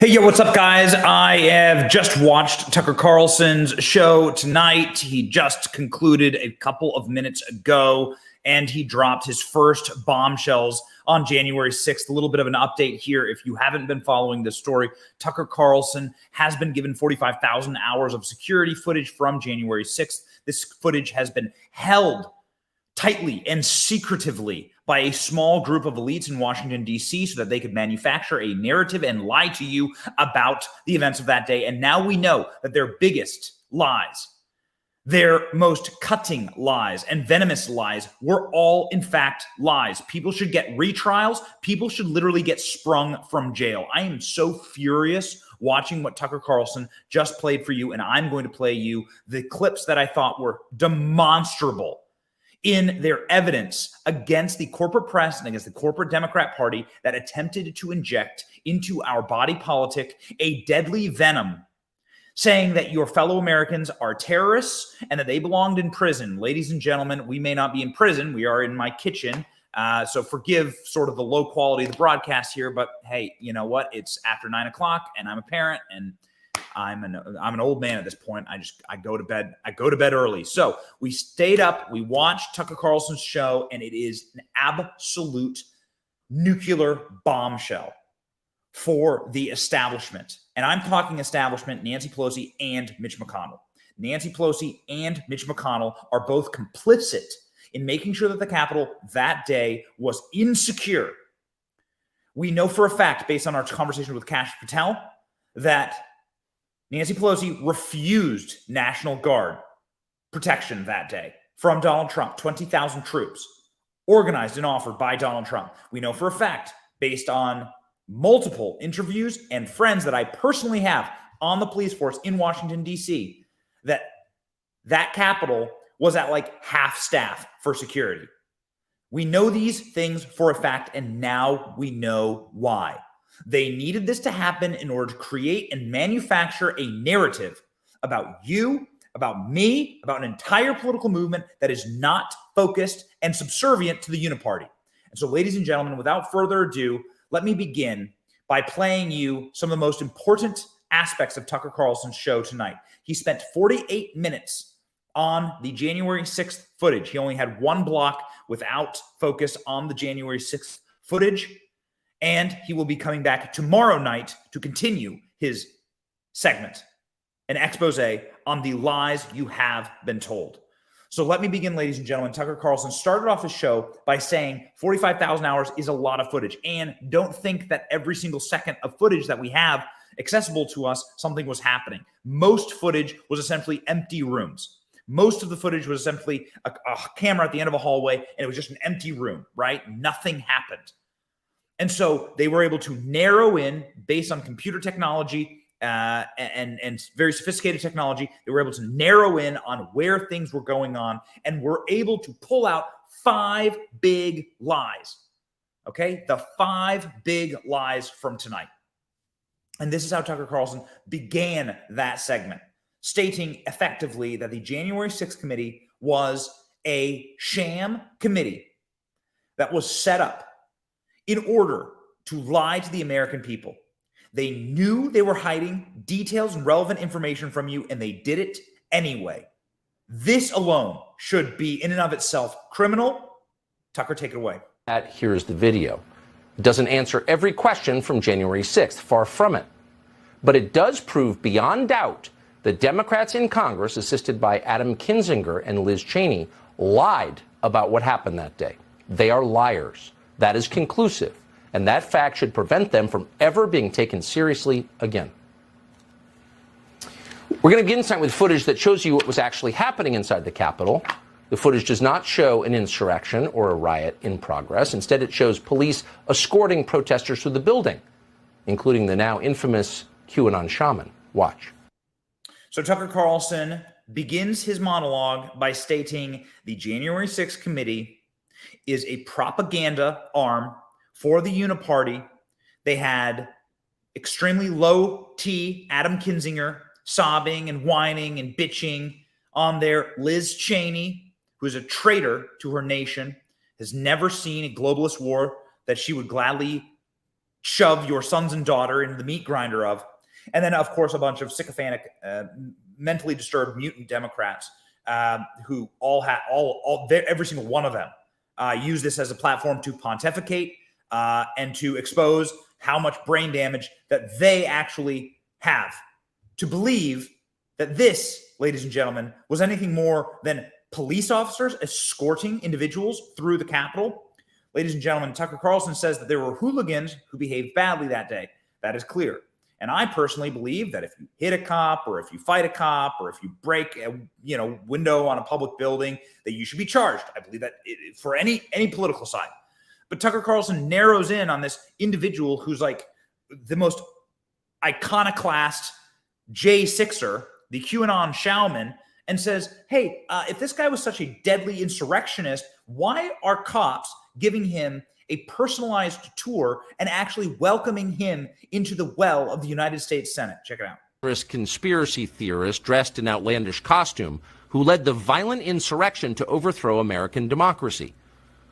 Hey, yo, what's up, guys? I have just watched Tucker Carlson's show tonight. He just concluded a couple of minutes ago, and he dropped his first bombshells on January 6th. A little bit of an update here. If you haven't been following this story, Tucker Carlson has been given 45,000 hours of security footage from January 6th. This footage has been held tightly and secretively by a small group of elites in Washington, D.C., so that they could manufacture a narrative and lie to you about the events of that day. And now we know that their biggest lies, their most cutting lies and venomous lies were all, in fact, lies. People should get retrials. People should literally get sprung from jail. I am so furious watching what Tucker Carlson just played for you, and I'm going to play you the clips that I thought were demonstrable in their evidence against the corporate press and against the corporate Democrat Party that attempted to inject into our body politic a deadly venom, saying that your fellow Americans are terrorists and that they belonged in prison. Ladies and gentlemen, we may not be in prison. We are in my kitchen. So forgive sort of the low quality of the broadcast here, but hey, you know what? It's after 9 o'clock and I'm a parent and I'm an old man at this point. I go to bed. I go to bed early. So we stayed up. We watched Tucker Carlson's show, and it is an absolute nuclear bombshell for the establishment. And I'm talking establishment, Nancy Pelosi and Mitch McConnell. Nancy Pelosi and Mitch McConnell are both complicit in making sure that the Capitol that day was insecure. We know for a fact, based on our conversation with Kash Patel, that Nancy Pelosi refused National Guard protection that day from Donald Trump, 20,000 troops, organized and offered by Donald Trump. We know for a fact, based on multiple interviews and friends that I personally have on the police force in Washington, D.C., that Capitol was at like half staff for security. We know these things for a fact, and now we know why. They needed this to happen in order to create and manufacture a narrative about you, about me, about an entire political movement that is not focused and subservient to the uniparty. And so, ladies and gentlemen, without further ado, let me begin by playing you some of the most important aspects of Tucker Carlson's show tonight. He spent 48 minutes on the January 6th footage. He only had one block without focus on the January 6th footage. And he will be coming back tomorrow night to continue his segment, an expose on the lies you have been told. So let me begin, ladies and gentlemen. Tucker Carlson started off the show by saying 45,000 hours is a lot of footage. And don't think that every single second of footage that we have accessible to us, something was happening. Most footage was essentially empty rooms. Most of the footage was essentially a camera at the end of a hallway, and it was just an empty room, right? Nothing happened. And so they were able to narrow in based on computer technology and very sophisticated technology. They were able to narrow in on where things were going on and were able to pull out 5 big lies. Okay, the 5 big lies from tonight. And this is how Tucker Carlson began that segment, stating effectively that the January 6th committee was a sham committee that was set up in order to lie to the American people. They knew they were hiding details and relevant information from you, and they did it anyway. This alone should be, in and of itself, criminal. Tucker, take it away. Here's the video. It doesn't answer every question from January 6th, far from it. But it does prove beyond doubt that Democrats in Congress, assisted by Adam Kinzinger and Liz Cheney, lied about what happened that day. They are liars. That is conclusive, and that fact should prevent them from ever being taken seriously again. We're going to begin tonight with footage that shows you what was actually happening inside the Capitol. The footage does not show an insurrection or a riot in progress. Instead, it shows police escorting protesters through the building, including the now infamous QAnon shaman. Watch. So Tucker Carlson begins his monologue by stating the January 6th committee is a propaganda arm for the uniparty. They had extremely low T Adam Kinzinger sobbing and whining and bitching on there. Liz Cheney, who is a traitor to her nation, has never seen a globalist war that she would gladly shove your sons and daughter into the meat grinder of. And then, of course, a bunch of sycophantic, mentally disturbed mutant Democrats who every single one of them use this as a platform to pontificate and to expose how much brain damage that they actually have. To believe that this, ladies and gentlemen, was anything more than police officers escorting individuals through the Capitol. Ladies and gentlemen, Tucker Carlson says that there were hooligans who behaved badly that day. That is clear. And I personally believe that if you hit a cop or if you fight a cop or if you break a window on a public building, that you should be charged. I believe that for any political side. But Tucker Carlson narrows in on this individual who's like the most iconoclast J6er, the QAnon shaman, and says, hey, if this guy was such a deadly insurrectionist, why are cops giving him a personalized tour and actually welcoming him into the well of the United States Senate? Check it out. Conspiracy theorist dressed in outlandish costume who led the violent insurrection to overthrow American democracy.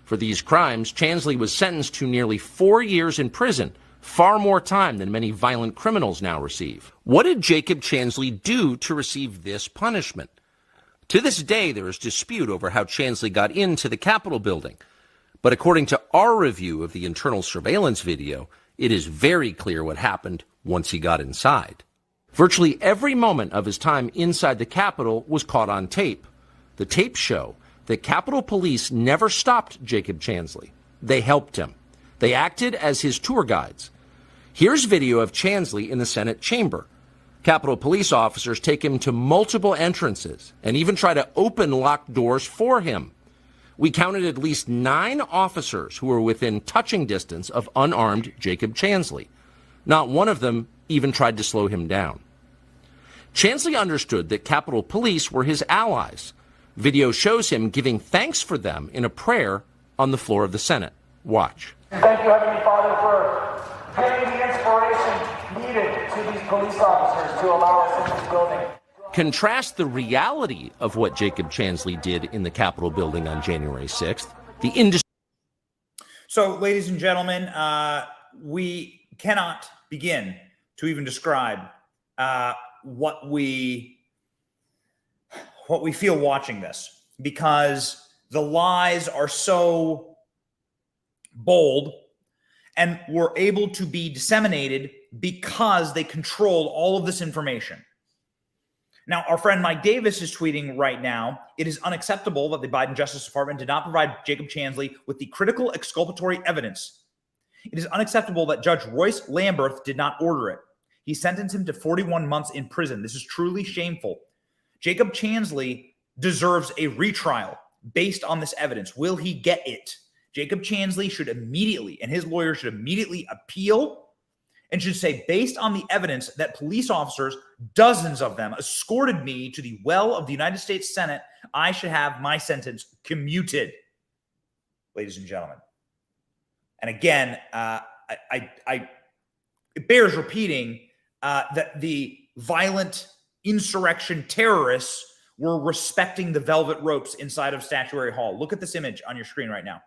For these crimes, Chansley was sentenced to nearly 4 years in prison, far more time than many violent criminals now receive. What did Jacob Chansley do to receive this punishment? To this day, there is dispute over how Chansley got into the Capitol building. But according to our review of the internal surveillance video, it is very clear what happened once he got inside. Virtually every moment of his time inside the Capitol was caught on tape. The tapes show that Capitol Police never stopped Jacob Chansley. They helped him. They acted as his tour guides. Here's video of Chansley in the Senate chamber. Capitol Police officers take him to multiple entrances and even try to open locked doors for him. We counted at least 9 officers who were within touching distance of unarmed Jacob Chansley. Not one of them even tried to slow him down. Chansley understood that Capitol Police were his allies. Video shows him giving thanks for them in a prayer on the floor of the Senate. Watch. Thank you, Heavenly Father, for giving the inspiration needed to these police officers to allow us in this building. Contrast the reality of what Jacob Chansley did in the Capitol building on January 6th. So, ladies and gentlemen, we cannot begin to even describe what we feel watching this, because the lies are so bold and were able to be disseminated because they controlled all of this information. Now, our friend Mike Davis is tweeting right now, it is unacceptable that the Biden Justice Department did not provide Jacob Chansley with the critical exculpatory evidence. It is unacceptable that Judge Royce Lamberth did not order it. He sentenced him to 41 months in prison. This is truly shameful. Jacob Chansley deserves a retrial based on this evidence. Will he get it? Jacob Chansley should immediately, and his lawyer should immediately appeal and should say, based on the evidence that police officers, dozens of them, escorted me to the well of the United States Senate, I should have my sentence commuted, ladies and gentlemen. And again, it bears repeating that the violent insurrection terrorists were respecting the velvet ropes inside of Statuary Hall. Look at this image on your screen right now.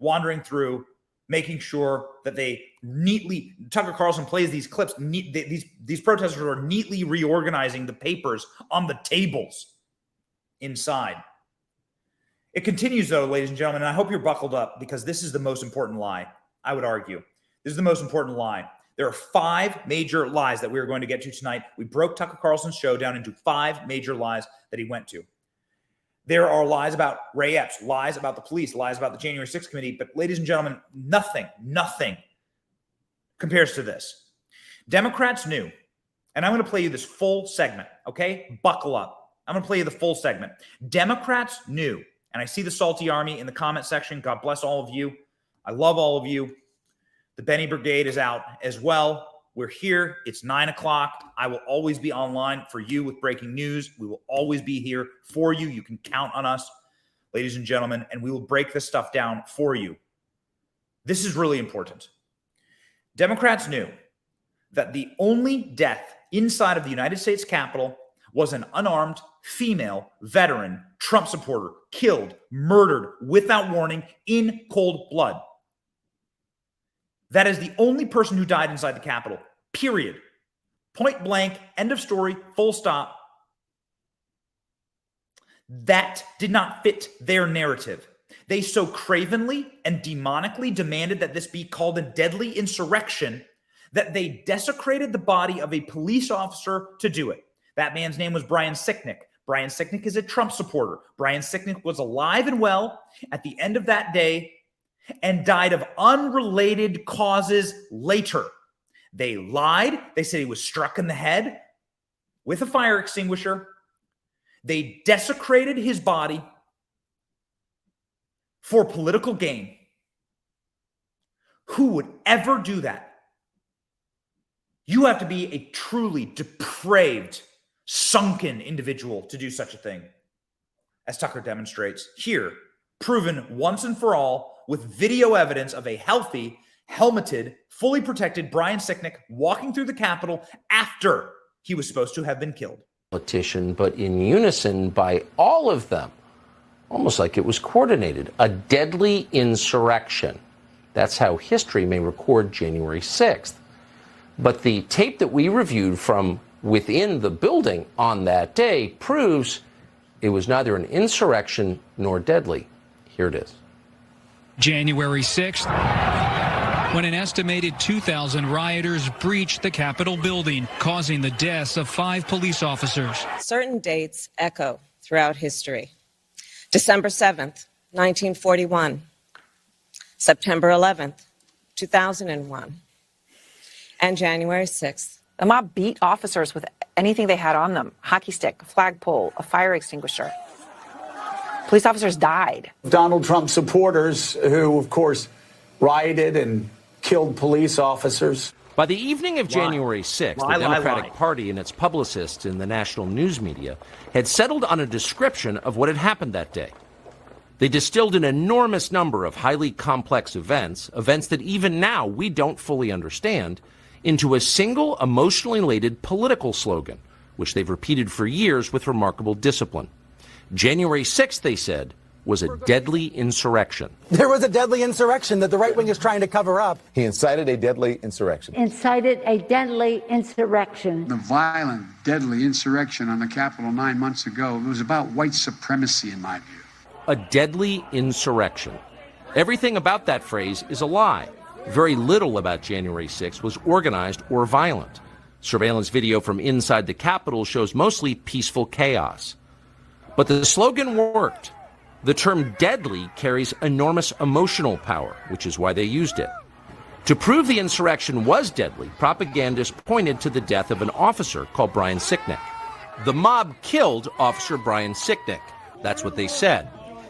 Wandering through, making sure that they neatly, Tucker Carlson plays these clips, these protesters are neatly reorganizing the papers on the tables inside. It continues, though, ladies and gentlemen, and I hope you're buckled up, because this is the most important lie, I would argue. This is the most important lie. There are 5 major lies that we are going to get to tonight. We broke Tucker Carlson's show down into 5 major lies that he went to. There are lies about Ray Epps, lies about the police, lies about the January 6th committee. But ladies and gentlemen, nothing compares to this. Democrats knew, and I'm going to play you this full segment, okay? Buckle up. I'm going to play you the full segment. Democrats knew, and I see the salty army in the comment section. God bless all of you. I love all of you. The Benny Brigade is out as well. We're here. It's 9 o'clock. I will always be online for you with breaking news. We will always be here for you. You can count on us, ladies and gentlemen, and we will break this stuff down for you. This is really important. Democrats knew that the only death inside of the United States Capitol was an unarmed female veteran Trump supporter killed, murdered without warning in cold blood. That is the only person who died inside the Capitol, period. Point blank, end of story, full stop. That did not fit their narrative. They so cravenly and demonically demanded that this be called a deadly insurrection that they desecrated the body of a police officer to do it. That man's name was Brian Sicknick. Brian Sicknick is a Trump supporter. Brian Sicknick was alive and well at the end of that day and died of unrelated causes later. They lied. They said he was struck in the head with a fire extinguisher. They desecrated his body for political gain. Who would ever do that? You have to be a truly depraved, sunken individual to do such a thing, as Tucker demonstrates here, proven once and for all with video evidence of a healthy, helmeted, fully protected Brian Sicknick walking through the Capitol after he was supposed to have been killed. Politician, but in unison by all of them, almost like it was coordinated. A deadly insurrection. That's how history may record January 6th. But the tape that we reviewed from within the building on that day proves it was neither an insurrection nor deadly. Here it is. January 6th, when an estimated 2,000 rioters breached the Capitol building, causing the deaths of 5 police officers. Certain dates echo throughout history. December 7th, 1941. September 11th, 2001. And January 6th. The mob beat officers with anything they had on them. Hockey stick, a flagpole, a fire extinguisher. Police officers died. Donald Trump supporters who, of course, rioted and killed police officers. By the evening of January 6th, the Democratic Party and its publicists in the national news media had settled on a description of what had happened that day. They distilled an enormous number of highly complex events that even now we don't fully understand, into a single emotionally laden political slogan, which they've repeated for years with remarkable discipline. January 6th, they said, was a deadly insurrection. There was a deadly insurrection that the right wing is trying to cover up. He incited a deadly insurrection. Incited a deadly insurrection. The violent, deadly insurrection on the Capitol 9 months ago, it was about white supremacy, in my view. A deadly insurrection. Everything about that phrase is a lie. Very little about January 6th was organized or violent. Surveillance video from inside the Capitol shows mostly peaceful chaos. But the slogan worked. The term deadly carries enormous emotional power, which is why they used it. To prove the insurrection was deadly, propagandists pointed to the death of an officer called Brian Sicknick. The mob killed Officer Brian Sicknick. That's what they said.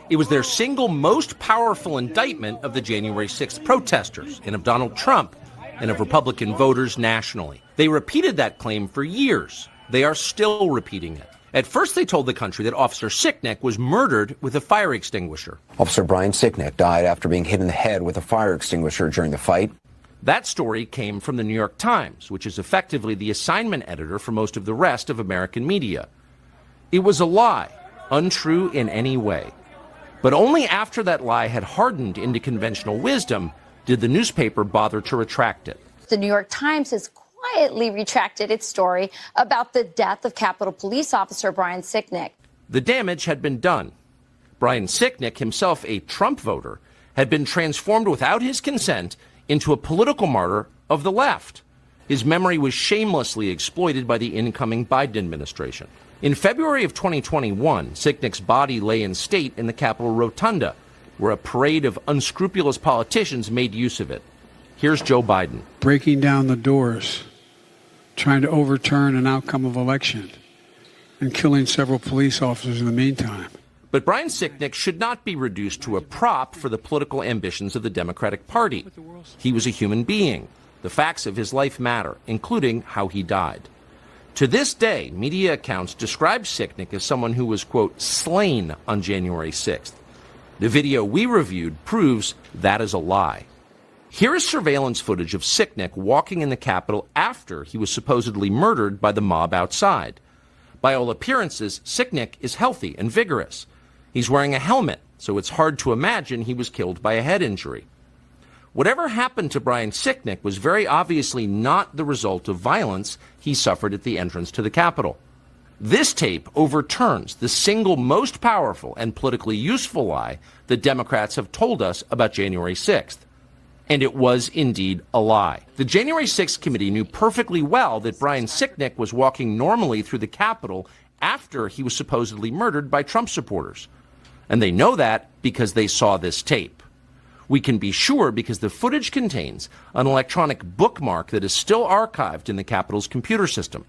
It was their single most powerful indictment of the January 6th protesters and of Donald Trump and of Republican voters nationally. They repeated that claim for years. They are still repeating it. At first, they told the country that Officer Sicknick was murdered with a fire extinguisher. Officer Brian Sicknick died after being hit in the head with a fire extinguisher during the fight. That story came from the New York Times, which is effectively the assignment editor for most of the rest of American media. It was a lie, untrue in any way. But only after that lie had hardened into conventional wisdom did the newspaper bother to retract it. The New York Times has quietly retracted its story about the death of Capitol Police Officer Brian Sicknick. The damage had been done. Brian Sicknick, himself a Trump voter, had been transformed without his consent into a political martyr of the left. His memory was shamelessly exploited by the incoming Biden administration. In February of 2021, Sicknick's body lay in state in the Capitol Rotunda, where a parade of unscrupulous politicians made use of it. Here's Joe Biden. Breaking down the doors, trying to overturn an outcome of election, and killing several police officers in the meantime. But Brian Sicknick should not be reduced to a prop for the political ambitions of the Democratic Party. He was a human being. The facts of his life matter, including how he died. To this day, media accounts describe Sicknick as someone who was, quote, slain on January 6th. The video we reviewed proves that is a lie. Here is surveillance footage of Sicknick walking in the Capitol after he was supposedly murdered by the mob outside. By all appearances, Sicknick is healthy and vigorous. He's wearing a helmet, so it's hard to imagine he was killed by a head injury. Whatever happened to Brian Sicknick was very obviously not the result of violence he suffered at the entrance to the Capitol. This tape overturns the single most powerful and politically useful lie that Democrats have told us about January 6th. And it was indeed a lie. The January 6th committee knew perfectly well that Brian Sicknick was walking normally through the Capitol after he was supposedly murdered by Trump supporters. And they know that because they saw this tape. We can be sure because the footage contains an electronic bookmark that is still archived in the Capitol's computer system.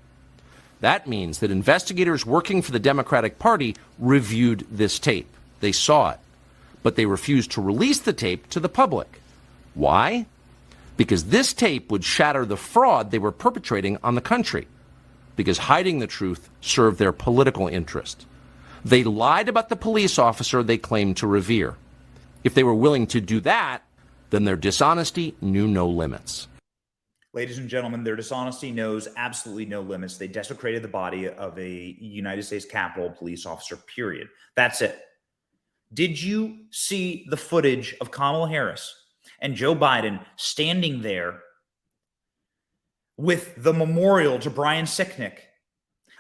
That means that investigators working for the Democratic Party reviewed this tape. They saw it, but they refused to release the tape to the public. Why? Because this tape would shatter the fraud they were perpetrating on the country. Because hiding the truth served their political interest. They lied about the police officer they claimed to revere. If they were willing to do that, then their dishonesty knew no limits. Ladies and gentlemen, their dishonesty knows absolutely no limits. They desecrated the body of a United States Capitol police officer, period. That's it. Did you see the footage of Kamala Harris and Joe Biden standing there with the memorial to Brian Sicknick,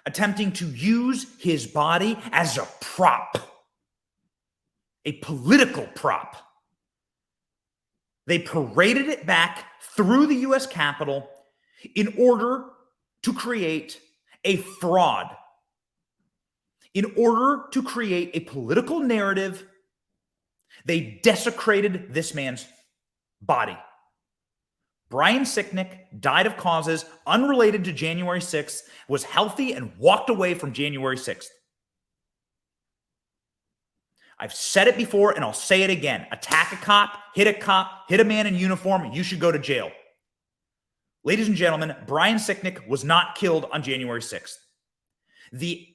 attempting to use his body as a prop, a political prop? They paraded it back through the U.S. Capitol in order to create a fraud, in order to create a political narrative. They desecrated this man's body. Brian Sicknick died of causes unrelated to January 6th, was healthy, and walked away from January 6th. I've said it before and I'll say it again. Attack a cop, hit a man in uniform, you should go to jail. Ladies and gentlemen, Brian Sicknick was not killed on January 6th. The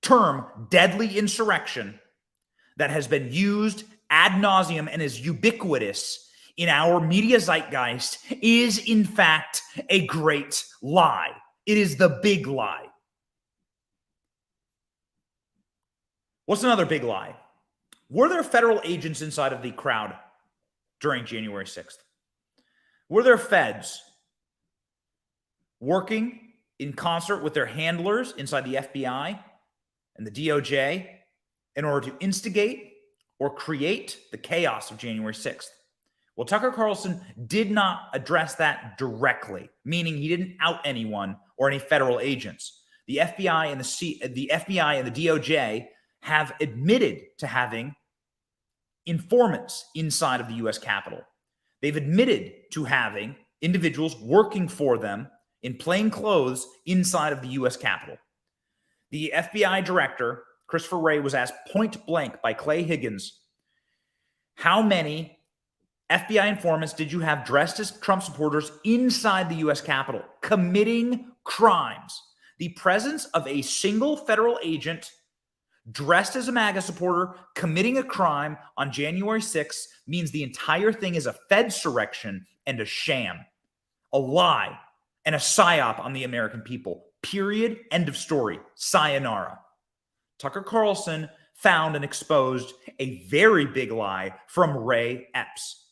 term deadly insurrection that has been used ad nauseum and is ubiquitous in our media zeitgeist is in fact a great lie. It is the big lie. What's another big lie? Were there federal agents inside of the crowd during January 6th? Were there feds working in concert with their handlers inside the FBI and the DOJ in order to instigate or create the chaos of January 6th? Well, Tucker Carlson did not address that directly, meaning he didn't out anyone or any federal agents. The FBI and the DOJ have admitted to having informants inside of the U.S. Capitol. They've admitted to having individuals working for them in plain clothes inside of the U.S. Capitol. The FBI director, Christopher Wray, was asked point blank by Clay Higgins, how many FBI informants did you have dressed as Trump supporters inside the U.S. Capitol committing crimes? The presence of a single federal agent dressed as a MAGA supporter committing a crime on January 6th means the entire thing is a Fedsurrection and a sham, a lie, and a psyop on the American people. Period. End of story. Sayonara. Tucker Carlson found and exposed a very big lie from Ray Epps.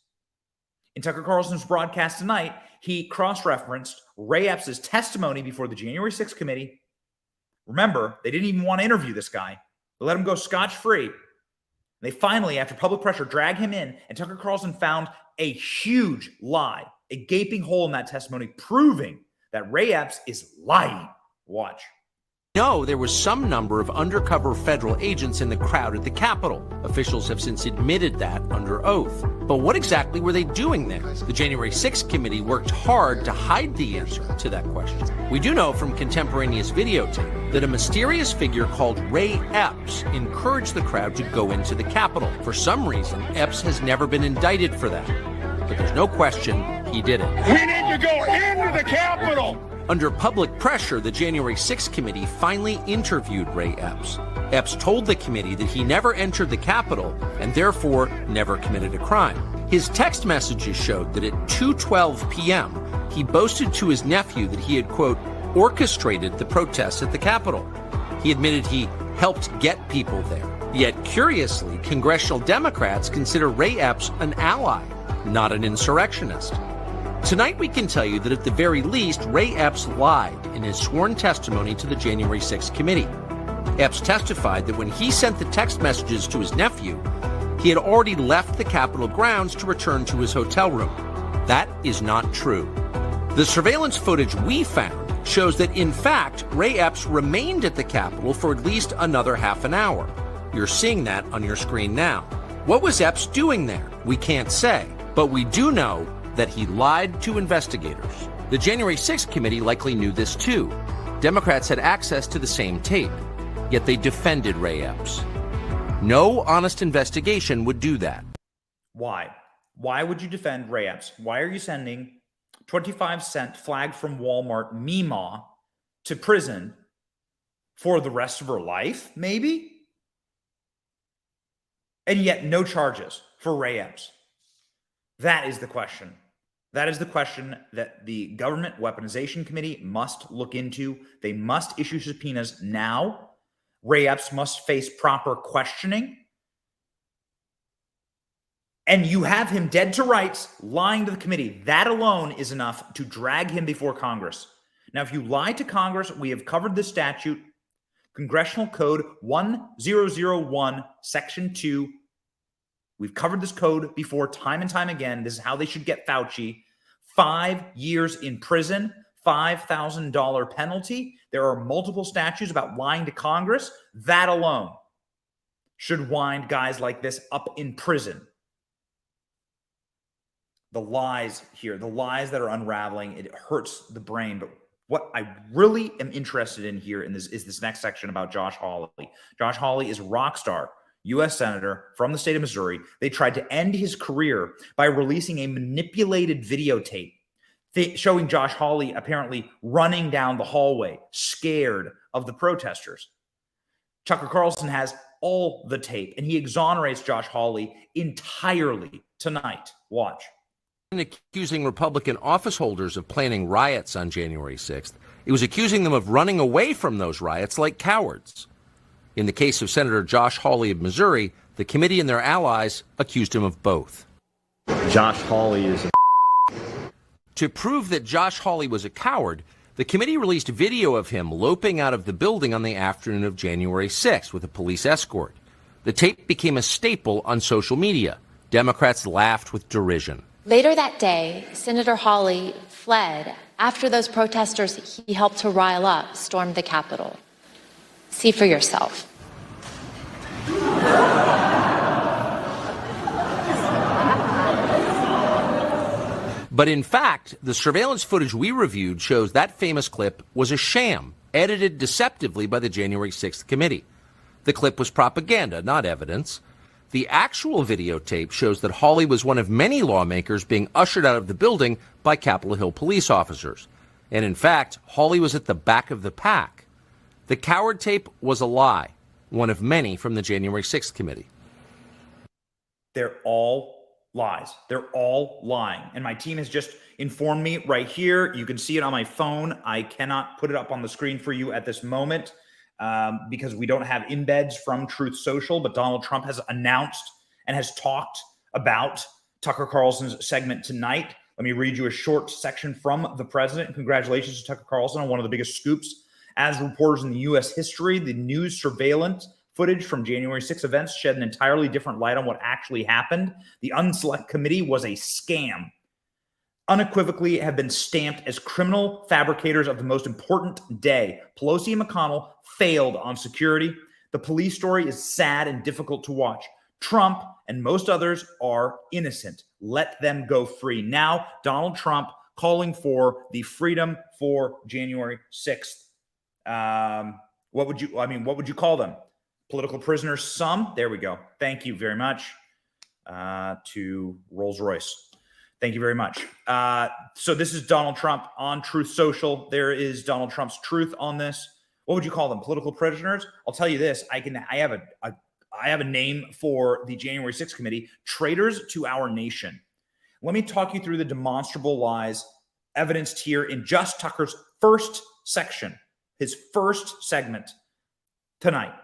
In Tucker Carlson's broadcast tonight, he cross-referenced Ray Epps' testimony before the January 6th committee. Remember, they didn't even want to interview this guy. They let him go scotch-free. They finally, after public pressure, drag him in, and Tucker Carlson found a huge lie, a gaping hole in that testimony, proving that Ray Epps is lying. Watch. No, there was some number of undercover federal agents in the crowd at the Capitol. Officials have since admitted that under oath. But what exactly were they doing there? The January 6th committee worked hard to hide the answer to that question. We do know from contemporaneous videotape that a mysterious figure called Ray Epps encouraged the crowd to go into the Capitol. For some reason, Epps has never been indicted for that. But there's no question he did it. We need to go into the Capitol! Under public pressure, the January 6th committee finally interviewed Ray Epps. Epps told the committee that he never entered the Capitol and therefore never committed a crime. His text messages showed that at 2:12 p.m., he boasted to his nephew that he had, quote, orchestrated the protests at the Capitol. He admitted he helped get people there. Yet, curiously, congressional Democrats consider Ray Epps an ally. not an insurrectionist. Tonight, we can tell you that at the very least, Ray Epps lied in his sworn testimony to the January 6th committee. Epps testified that when he sent the text messages to his nephew, he had already left the Capitol grounds to return to his hotel room. That is not true. The surveillance footage we found shows that, in fact, Ray Epps remained at the Capitol for at least another half an hour. You're seeing that on your screen now. What was Epps doing there? We can't say, but we do know that he lied to investigators. The January 6th committee likely knew this too. Democrats had access to the same tape, yet they defended Ray Epps. No honest investigation would do that. Why? Why would you defend Ray Epps? Why are you sending 25-cent flag from Walmart Meemaw to prison for the rest of her life, maybe? And yet no charges for Ray Epps. That is the question. That is the question that the Government Weaponization Committee must look into. They must issue subpoenas now. Ray Epps must face proper questioning. And you have him dead to rights, lying to the committee. That alone is enough to drag him before Congress. Now, if you lie to Congress, we have covered this statute, Congressional Code 1001, Section 2. We've covered this code before time and time again. This is how they should get Fauci. 5 years in prison, $5,000 penalty. There are multiple statutes about lying to Congress. That alone should wind guys like this up in prison. The lies here, the lies that are unraveling, it hurts the brain. But what I really am interested in here is this next section about Josh Hawley. Josh Hawley is a rock star, U.S. Senator from the state of Missouri. They tried to end his career by releasing a manipulated videotape showing Josh Hawley apparently running down the hallway, scared of the protesters. Tucker Carlson has all the tape, and he exonerates Josh Hawley entirely tonight. Watch. Accusing Republican office holders of planning riots on January 6th, it was accusing them of running away from those riots like cowards. In the case of Senator Josh Hawley of Missouri, the committee and their allies accused him of both. Josh Hawley is a To prove that Josh Hawley was a coward, the committee released video of him loping out of the building on the afternoon of January 6th with a police escort. The tape became a staple on social media. Democrats laughed with derision. Later that day, Senator Hawley fled after those protesters he helped to rile up stormed the Capitol. See for yourself. But in fact, the surveillance footage we reviewed shows that famous clip was a sham, edited deceptively by the January 6th committee. The clip was propaganda, not evidence. The actual videotape shows that Hawley was one of many lawmakers being ushered out of the building by Capitol Hill police officers. And in fact, Hawley was at the back of the pack. The coward tape was a lie, one of many from the January 6th committee. They're all lies. They're all lying. And my team has just informed me right here. You can see it on my phone. I cannot put it up on the screen for you at this moment because we don't have embeds from Truth Social, but Donald Trump has announced and has talked about Tucker Carlson's segment tonight. Let me read you a short section from the president. Congratulations to Tucker Carlson on one of the biggest scoops as reporters in the U.S. history. The news surveillance footage from January 6 events shed an entirely different light on what actually happened. The Unselect Committee was a scam. Unequivocally have been stamped as criminal fabricators of the most important day. Pelosi and McConnell failed on security. The police story is sad and difficult to watch. Trump and most others are innocent. Let them go free. Now, Donald Trump calling for the freedom for January 6th. What would you call them? Political prisoners, some. There we go. Thank you very much to Rolls-Royce. Thank you very much. So this is Donald Trump on Truth Social. There is Donald Trump's truth on this. What would you call them? Political prisoners? I'll tell you this. I have a name for the January 6th committee: traitors to our nation. Let me talk you through the demonstrable lies evidenced here in just Tucker's first section, his first segment tonight.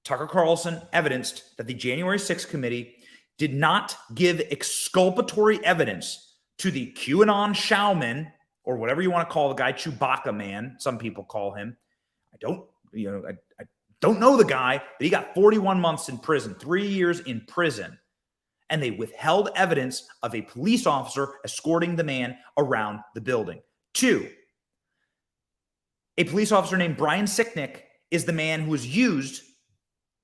Tucker Carlson evidenced that the January 6th committee did not give exculpatory evidence to the QAnon shaman, or whatever you want to call the guy, Chewbacca man, some people call him. I don't know the guy, but he got 41 months in prison, 3 years in prison. And they withheld evidence of a police officer escorting the man around the building. 2, a police officer named Brian Sicknick is the man who was used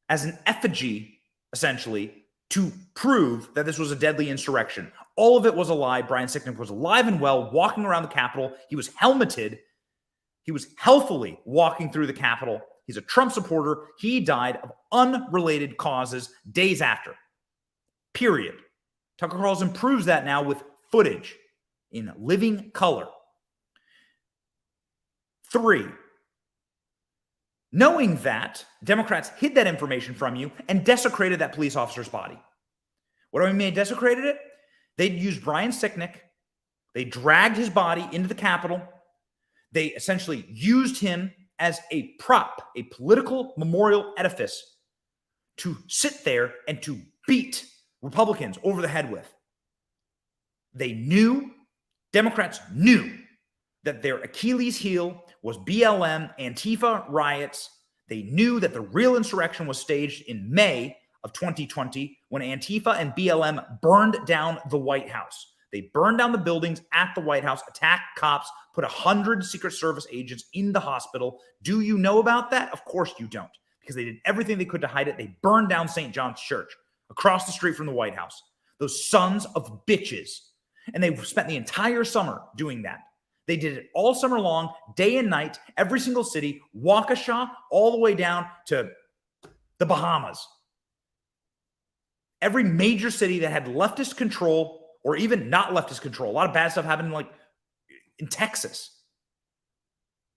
as an effigy, essentially, to prove that this was a deadly insurrection. All of it was a lie. Brian Sicknick was alive and well, walking around the Capitol. He was helmeted. He was healthily walking through the Capitol. He's a Trump supporter. He died of unrelated causes days after. Period. Tucker Carlson proves that now with footage in living color. 3, knowing that Democrats hid that information from you and desecrated that police officer's body. What do I mean they desecrated it? They used Brian Sicknick. They dragged his body into the Capitol. They essentially used him as a prop, a political memorial edifice to sit there and to beat Republicans over the head with. They knew, Democrats knew, that their Achilles heel was BLM, Antifa riots. They knew that the real insurrection was staged in May of 2020 when Antifa and BLM burned down the White House. They burned down the buildings at the White House, attacked cops, put 100 Secret Service agents in the hospital. Do you know about that? Of course you don't, because they did everything they could to hide it. They burned down St. John's Church across the street from the White House. Those sons of bitches. And they spent the entire summer doing that. They did it all summer long, day and night, every single city, Waukesha, all the way down to the Bahamas. Every major city that had leftist control, or even not leftist control, a lot of bad stuff happened like in Texas,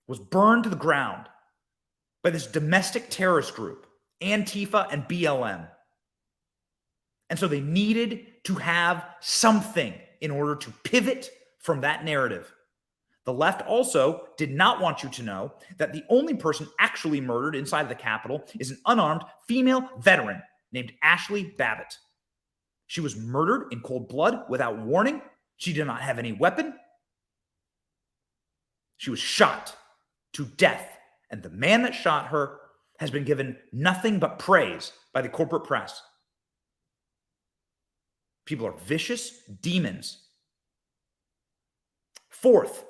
was burned to the ground by this domestic terrorist group, Antifa and BLM. And so they needed to have something in order to pivot from that narrative. The left also did not want you to know that the only person actually murdered inside of the Capitol is an unarmed female veteran named Ashley Babbitt. She was murdered in cold blood without warning. She did not have any weapon. She was shot to death. And the man that shot her has been given nothing but praise by the corporate press. People are vicious demons. 4th,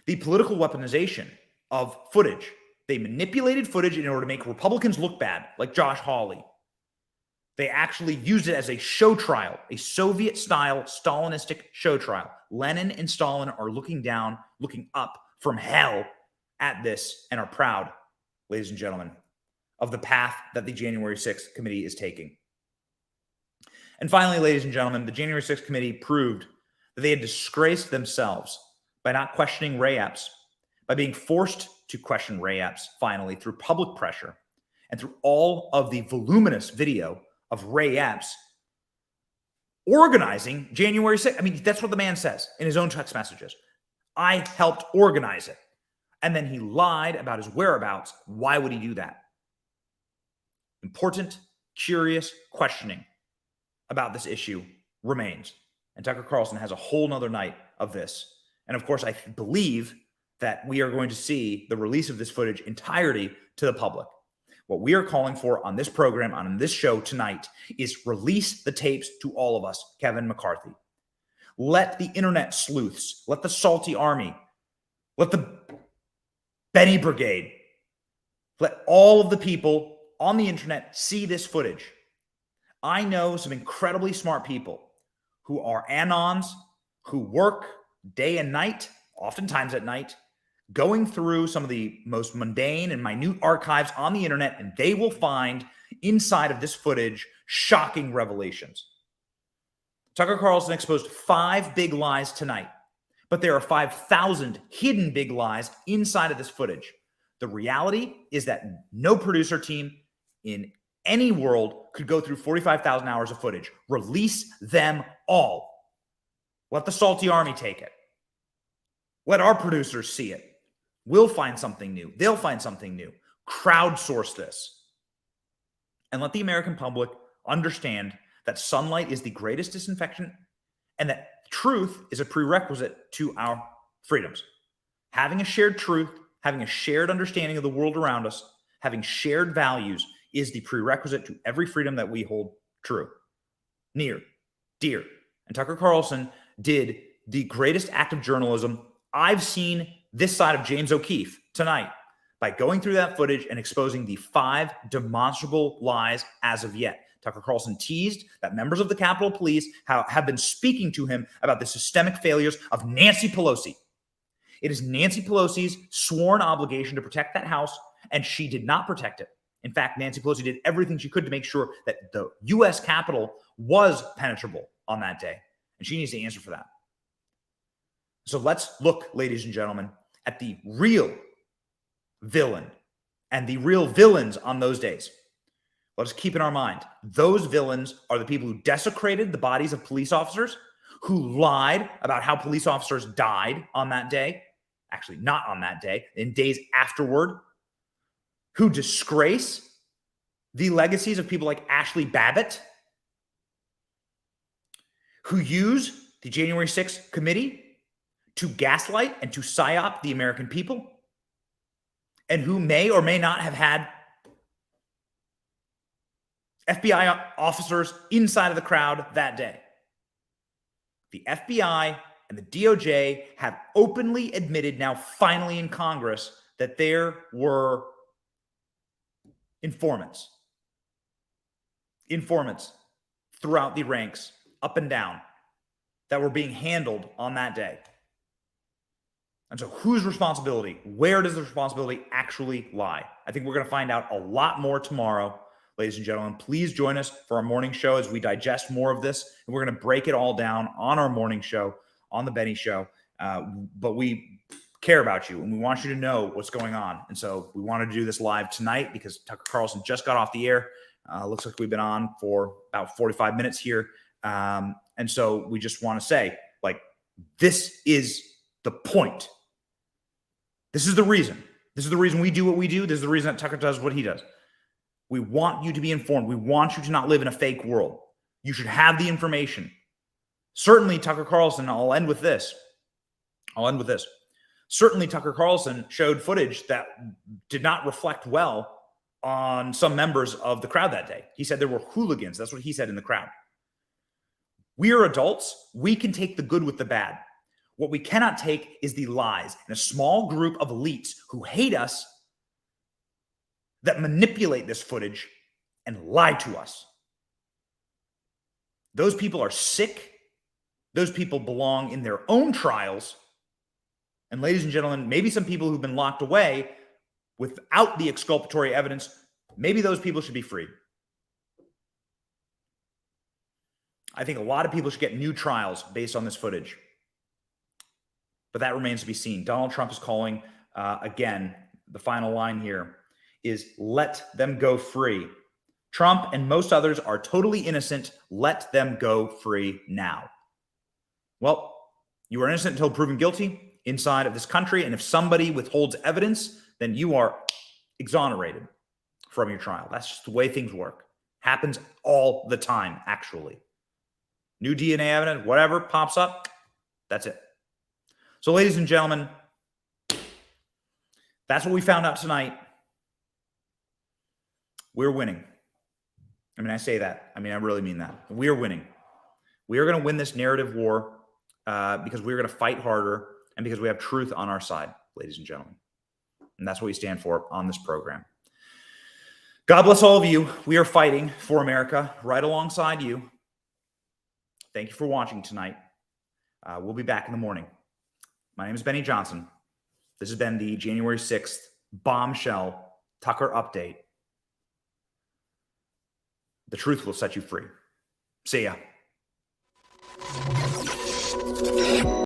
the political weaponization of footage. They manipulated footage in order to make Republicans look bad, like Josh Hawley. They actually used it as a show trial, a Soviet-style Stalinistic show trial. Lenin and Stalin are looking up from hell at this and are proud, ladies and gentlemen, of the path that the January 6th committee is taking. And finally, ladies and gentlemen, the January 6th committee proved that they had disgraced themselves by not questioning Ray Epps, by being forced to question Ray Epps finally through public pressure and through all of the voluminous video of Ray Epps organizing January 6th. I mean, that's what the man says in his own text messages. I helped organize it. And then he lied about his whereabouts. Why would he do that? Important, curious questioning about this issue remains. And Tucker Carlson has a whole nother night of this. And of course, I believe that we are going to see the release of this footage entirety to the public. What we are calling for on this program, on this show tonight, is release the tapes to all of us, Kevin McCarthy. Let the internet sleuths, let the salty army, let the Benny Brigade, let all of the people on the internet see this footage. I know some incredibly smart people who are anons, who work day and night, oftentimes at night, going through some of the most mundane and minute archives on the internet, and they will find inside of this footage shocking revelations. Tucker Carlson exposed 5 big lies tonight, but there are 5,000 hidden big lies inside of this footage. The reality is that no producer team in any world could go through 45,000 hours of footage. Release them all. Let the salty army take it. Let our producers see it. We'll find something new. They'll find something new. Crowdsource this. And let the American public understand that sunlight is the greatest disinfectant, and that truth is a prerequisite to our freedoms. Having a shared truth, having a shared understanding of the world around us, having shared values is the prerequisite to every freedom that we hold true, near, dear. And Tucker Carlson did the greatest act of journalism I've seen this side of James O'Keefe tonight by going through that footage and exposing the 5 demonstrable lies as of yet. Tucker Carlson teased that members of the Capitol Police have been speaking to him about the systemic failures of Nancy Pelosi. It is Nancy Pelosi's sworn obligation to protect that house, and she did not protect it. In fact, Nancy Pelosi did everything she could to make sure that the U.S. Capitol was penetrable on that day, and she needs to answer for that. So let's look, ladies and gentlemen, at the real villain and the real villains on those days. Let us keep in our mind, those villains are the people who desecrated the bodies of police officers, who lied about how police officers died on that day, actually not on that day, in days afterward, who disgrace the legacies of people like Ashley Babbitt, who use the January 6th committee to gaslight and to psyop the American people, and who may or may not have had FBI officers inside of the crowd that day. The FBI and the DOJ have openly admitted now, finally in Congress, that there were informants throughout the ranks, up and down, that were being handled on that day. And so whose responsibility? Where does the responsibility actually lie? I think we're going to find out a lot more tomorrow, ladies and gentlemen. Please join us for our morning show as we digest more of this. And we're going to break it all down on our morning show, on the Benny Show. But we care about you, and we want you to know what's going on. And so we wanted to do this live tonight because Tucker Carlson just got off the air. Looks like we've been on for about 45 minutes here. And so we just want to say, like, this is the point. This is the reason. This is the reason we do what we do. This is the reason that Tucker does what he does. We want you to be informed. We want you to not live in a fake world. You should have the information. Certainly, Tucker Carlson, I'll end with this. Certainly, Tucker Carlson showed footage that did not reflect well on some members of the crowd that day. He said there were hooligans. That's what he said in the crowd. We are adults. We can take the good with the bad. What we cannot take is the lies and a small group of elites who hate us that manipulate this footage and lie to us. Those people are sick. Those people belong in their own trials. And ladies and gentlemen, maybe some people who've been locked away without the exculpatory evidence, maybe those people should be freed. I think a lot of people should get new trials based on this footage. But that remains to be seen. Donald Trump is calling, again, the final line here is let them go free. Trump and most others are totally innocent. Let them go free now. Well, you are innocent until proven guilty inside of this country. And if somebody withholds evidence, then you are exonerated from your trial. That's just the way things work. Happens all the time, actually. New DNA evidence, whatever pops up, that's it. So, ladies and gentlemen, that's what we found out tonight. We're winning. I mean, I say that. I mean, I really mean that. We are winning. We are going to win this narrative war because we're going to fight harder and because we have truth on our side, ladies and gentlemen. And that's what we stand for on this program. God bless all of you. We are fighting for America right alongside you. Thank you for watching tonight. We'll be back in the morning. My name is Benny Johnson. This has been the January 6th bombshell Tucker update. The truth will set you free. See ya.